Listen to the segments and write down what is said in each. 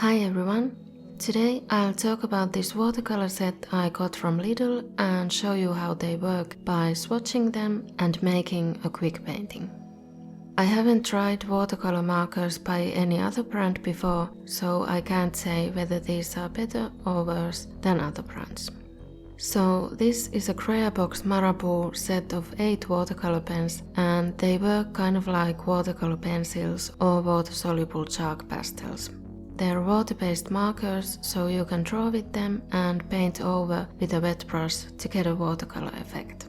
Hi everyone! Today I'll talk about this watercolor set I got from Lidl and show you how they work by swatching them and making a quick painting. I haven't tried watercolor markers by any other brand before, so I can't say whether these are better or worse than other brands. So this is a Creabox Marabu set of 8 watercolor pens, and they work kind of like watercolor pencils or water-soluble chalk pastels. They're water-based markers, so you can draw with them and paint over with a wet brush to get a watercolor effect.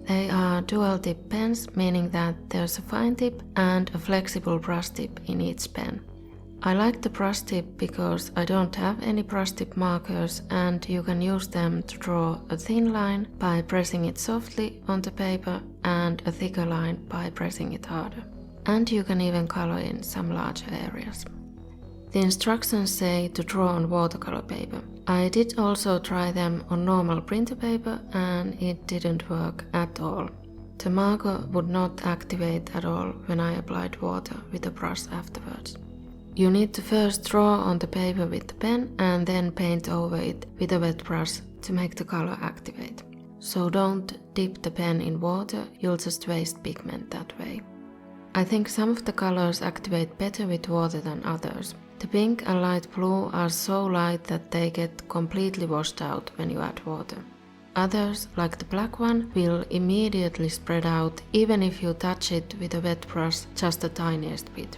They are dual tip pens, meaning that there's a fine tip and a flexible brush tip in each pen. I like the brush tip because I don't have any brush tip markers and you can use them to draw a thin line by pressing it softly on the paper and a thicker line by pressing it harder. And you can even color in some larger areas. The instructions say to draw on watercolor paper. I did also try them on normal printer paper and it didn't work at all. The marker would not activate at all when I applied water with a brush afterwards. You need to first draw on the paper with the pen and then paint over it with a wet brush to make the color activate. So don't dip the pen in water, you'll just waste pigment that way. I think some of the colors activate better with water than others. The pink and light blue are so light that they get completely washed out when you add water. Others, like the black one, will immediately spread out even if you touch it with a wet brush just the tiniest bit.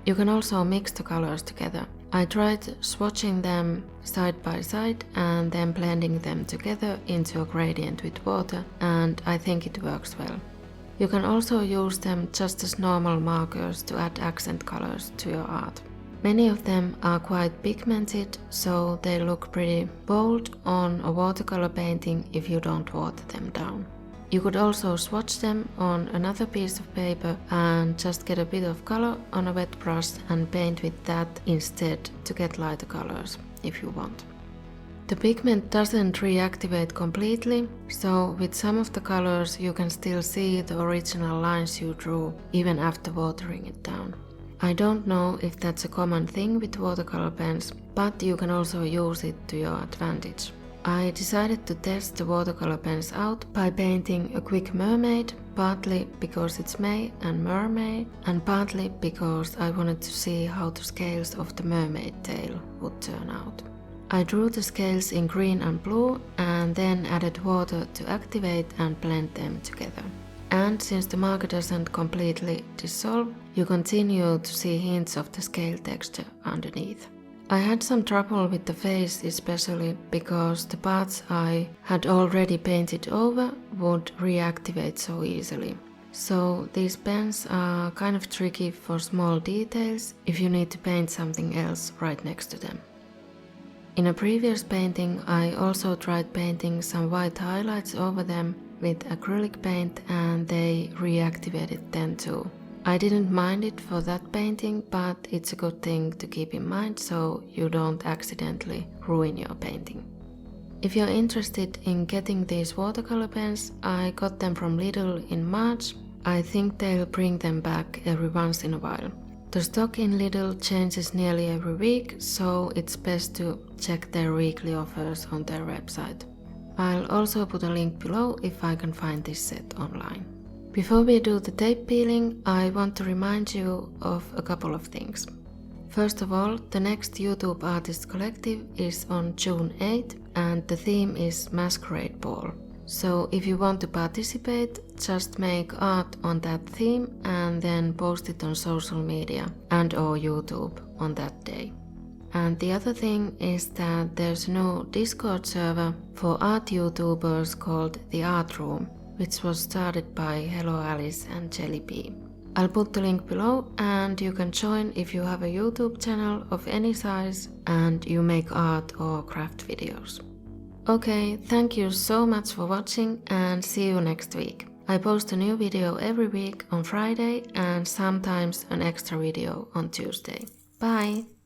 You can also mix the colors together. I tried swatching them side by side and then blending them together into a gradient with water, and I think it works well. You can also use them just as normal markers to add accent colors to your art. Many of them are quite pigmented, so they look pretty bold on a watercolor painting if you don't water them down. You could also swatch them on another piece of paper and just get a bit of color on a wet brush and paint with that instead to get lighter colors if you want. The pigment doesn't reactivate completely, so with some of the colors you can still see the original lines you drew even after watering it down. I don't know if that's a common thing with watercolor pens, but you can also use it to your advantage. I decided to test the watercolor pens out by painting a quick mermaid, partly because it's May and mermaid, and partly because I wanted to see how the scales of the mermaid tail would turn out. I drew the scales in green and blue and then added water to activate and blend them together. And since the marker doesn't completely dissolve, you continue to see hints of the scale texture underneath. I had some trouble with the face, especially because the parts I had already painted over would reactivate so easily. So these pens are kind of tricky for small details if you need to paint something else right next to them. In a previous painting I also tried painting some white highlights over them with acrylic paint and they reactivated then too. I didn't mind it for that painting, but it's a good thing to keep in mind so you don't accidentally ruin your painting. If you're interested in getting these watercolor pens, I got them from Lidl in March. I think they'll bring them back every once in a while. The stock in Lidl changes nearly every week, so it's best to check their weekly offers on their website. I'll also put a link below if I can find this set online. Before we do the tape peeling, I want to remind you of a couple of things. First of all, the next YouTube Artists Collective is on June 8 and the theme is Masquerade Ball. So if you want to participate, just make art on that theme and then post it on social media and or YouTube on that day. And the other thing is that there's no Discord server for art YouTubers called The Art Room, which was started by Hello Alice and Jelly Bee. I'll put the link below and you can join if you have a YouTube channel of any size and you make art or craft videos. Okay, thank you so much for watching and see you next week. I post a new video every week on Friday and sometimes an extra video on Tuesday. Bye!